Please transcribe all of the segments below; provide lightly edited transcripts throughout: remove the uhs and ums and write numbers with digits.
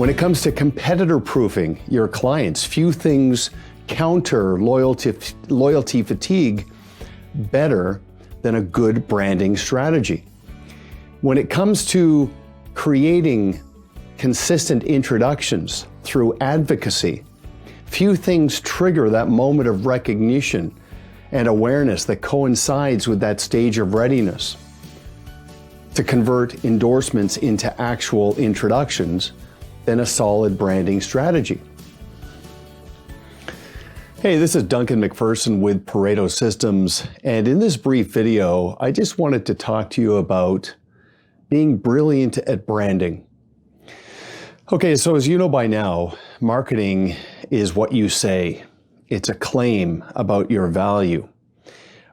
When it comes to competitor proofing your clients, few things counter loyalty fatigue better than a good branding strategy. When it comes to creating consistent introductions through advocacy, few things trigger that moment of recognition and awareness that coincides with that stage of readiness to convert endorsements into actual introductions than a solid branding strategy. Hey, this is Duncan MacPherson with Pareto Systems, and in this brief video, I just wanted to talk to you about being brilliant at branding. Okay, so as you know by now, marketing is what you say. It's a claim about your value.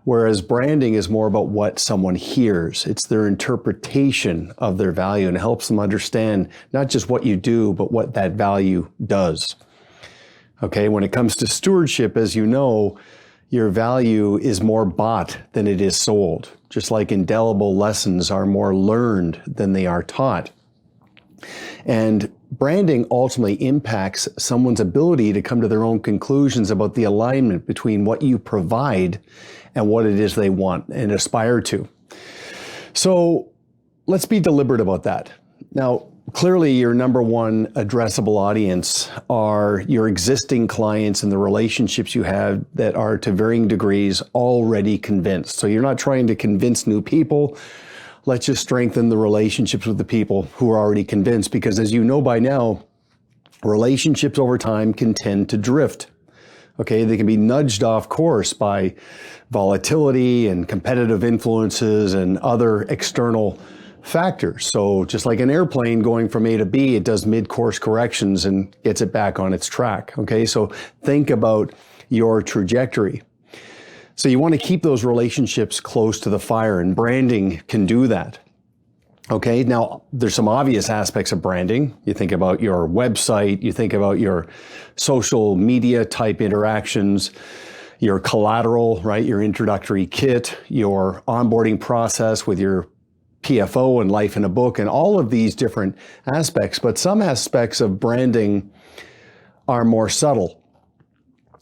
Whereas branding is more about what someone hears. It's their interpretation of their value, and it helps them understand not just what you do, but what that value does. Okay, when it comes to stewardship, as you know, your value is more bought than it is sold. Just like indelible lessons are more learned than they are taught. And branding ultimately impacts someone's ability to come to their own conclusions about the alignment between what you provide and what it is they want and aspire to. So let's be deliberate about that. Now, clearly your number one addressable audience are your existing clients and the relationships you have that are to varying degrees already convinced. So you're not trying to convince new people. Let's just strengthen the relationships with the people who are already convinced, because as you know by now, relationships over time can tend to drift. Okay, they can be nudged off course by volatility and competitive influences and other external factors. So just like an airplane going from A to B, it does mid-course corrections and gets it back on its track. Okay, so think about your trajectory. So you want to keep those relationships close to the fire, and branding can do that. Okay, now there's some obvious aspects of branding. You think about your website, you think about your social media type interactions, your collateral, right? Your introductory kit, your onboarding process with your PFO and life in a book, and all of these different aspects. But some aspects of branding are more subtle.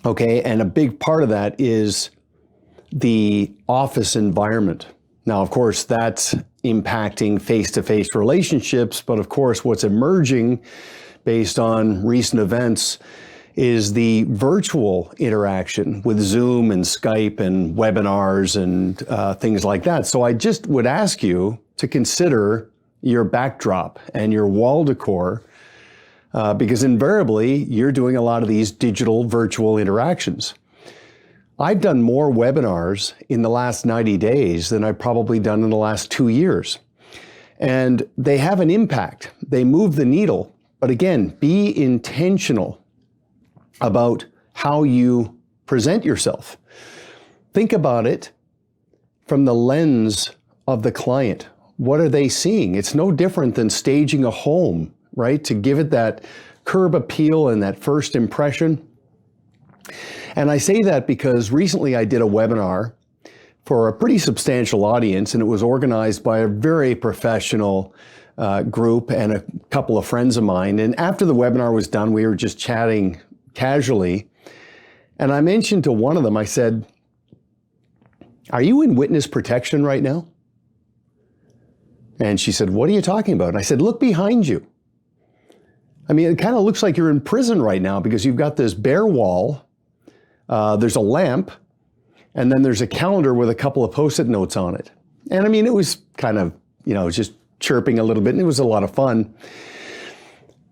Okay, and a big part of that is the office environment. Now, of course, that's impacting face-to-face relationships, but of course, what's emerging based on recent events is the virtual interaction with Zoom and Skype and webinars and things like that. So I just would ask you to consider your backdrop and your wall decor, because invariably, you're doing a lot of these digital virtual interactions. I've done more webinars in the last 90 days than I've probably done in the last 2 years. And they have an impact. They move the needle. But again, be intentional about how you present yourself. Think about it from the lens of the client. What are they seeing? It's no different than staging a home, right? To give it that curb appeal and that first impression. And I say that because recently I did a webinar for a pretty substantial audience, and it was organized by a very professional group and a couple of friends of mine. And after the webinar was done, we were just chatting casually. And I mentioned to one of them, I said, "Are you in witness protection right now?" And she said, "What are you talking about?" And I said, "Look behind you. I mean, it kind of looks like you're in prison right now because you've got this bare wall. There's a lamp, and then there's a calendar with a couple of Post-it notes on it." And I mean, it was kind of, just chirping a little bit, and it was a lot of fun.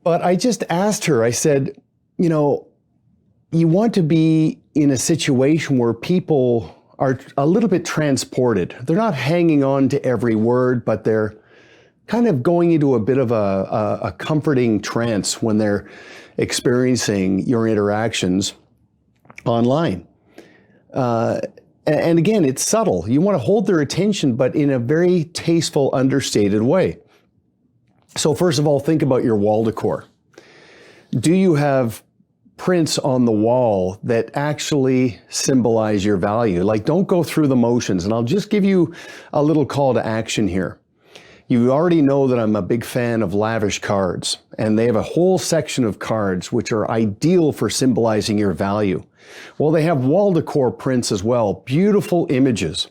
But I just asked her, I said, you want to be in a situation where people are a little bit transported. They're not hanging on to every word, but they're kind of going into a bit of a comforting trance when they're experiencing your interactions online. And again, it's subtle. You want to hold their attention, but in a very tasteful, understated way. So first of all, think about your wall decor. Do you have prints on the wall that actually symbolize your value? Like, don't go through the motions. And I'll just give you a little call to action here. You already know that I'm a big fan of lavish cards, and they have a whole section of cards which are ideal for symbolizing your value. Well, they have wall decor prints as well, beautiful images.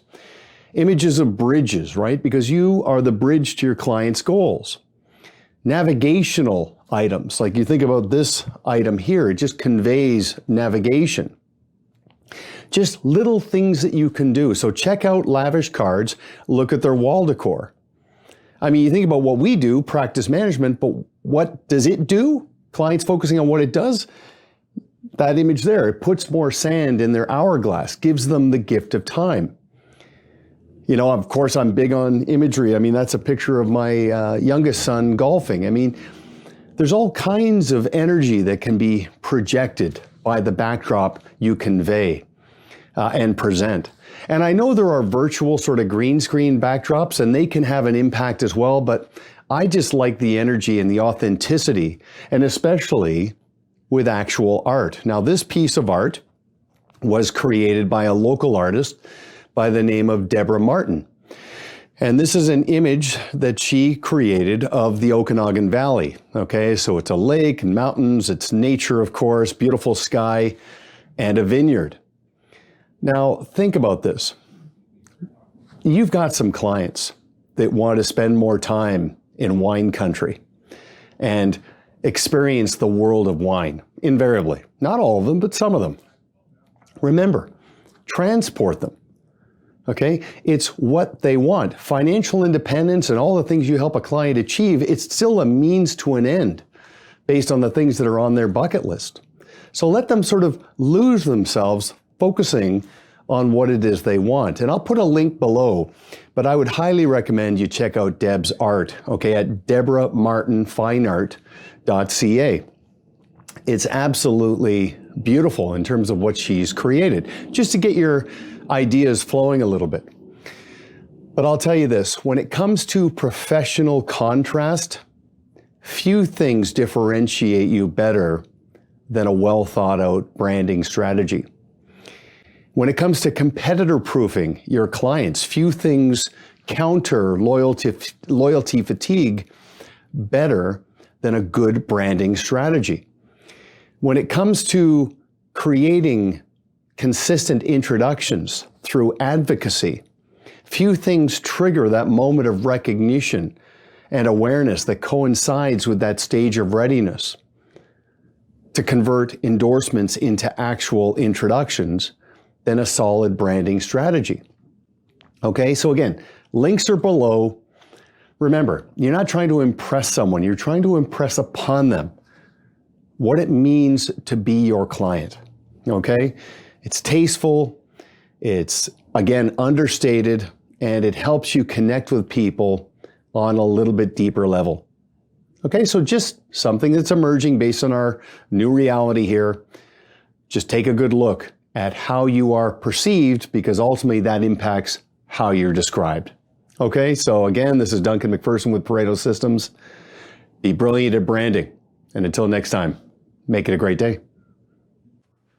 Images of bridges, right? Because you are the bridge to your client's goals. Navigational items, like you think about this item here, it just conveys navigation. Just little things that you can do. So check out lavish cards, look at their wall decor. I mean, you think about what we do, practice management, but what does it do? Clients focusing on what it does. That image there, it puts more sand in their hourglass, gives them the gift of time. You know, of course, I'm big on imagery. I mean, that's a picture of my youngest son golfing. I mean, there's all kinds of energy that can be projected by the backdrop you convey and present. And I know there are virtual sort of green screen backdrops, and they can have an impact as well, but I just like the energy and the authenticity, and especially with actual art. Now, this piece of art was created by a local artist by the name of Deborah Martin. And this is an image that she created of the Okanagan Valley. Okay, so it's a lake and mountains, it's nature, of course, beautiful sky, and a vineyard. Now, think about this. You've got some clients that want to spend more time in wine country and experience the world of wine, invariably. Not all of them, but some of them. Remember, transport them. Okay? It's what they want. Financial independence and all the things you help a client achieve, it's still a means to an end based on the things that are on their bucket list. So let them sort of lose themselves focusing on what it is they want. And I'll put a link below, but I would highly recommend you check out Deb's art, okay, at deborahmartinfineart.ca. It's absolutely beautiful in terms of what she's created, just to get your ideas flowing a little bit. But I'll tell you this, when it comes to professional contrast, few things differentiate you better than a well thought out branding strategy. When it comes to competitor proofing your clients, few things counter loyalty fatigue better than a good branding strategy. When it comes to creating consistent introductions through advocacy, few things trigger that moment of recognition and awareness that coincides with that stage of readiness to convert endorsements into actual introductions than a solid branding strategy. Okay, so again, links are below. Remember, you're not trying to impress someone, you're trying to impress upon them what it means to be your client. Okay, it's tasteful, it's again understated, and it helps you connect with people on a little bit deeper level. Okay, so just something that's emerging based on our new reality here. Just take a good look at how you are perceived, because ultimately that impacts how you're described. Okay, so again, this is Duncan MacPherson with Pareto Systems. Be brilliant at branding. And until next time, make it a great day.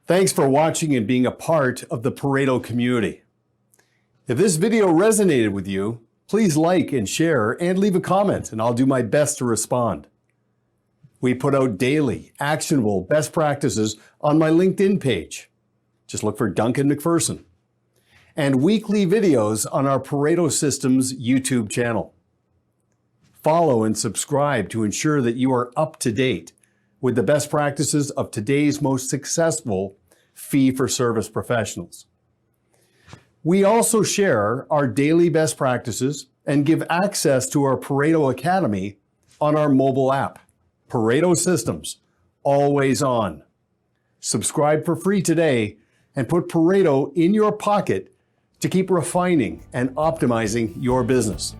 Thanks for watching and being a part of the Pareto community. If this video resonated with you, please like and share and leave a comment, and I'll do my best to respond. We put out daily, actionable best practices on my LinkedIn page. Just look for Duncan MacPherson. And weekly videos on our Pareto Systems YouTube channel. Follow and subscribe to ensure that you are up to date with the best practices of today's most successful fee-for-service professionals. We also share our daily best practices and give access to our Pareto Academy on our mobile app, Pareto Systems, always on. Subscribe for free today and put Pareto in your pocket to keep refining and optimizing your business.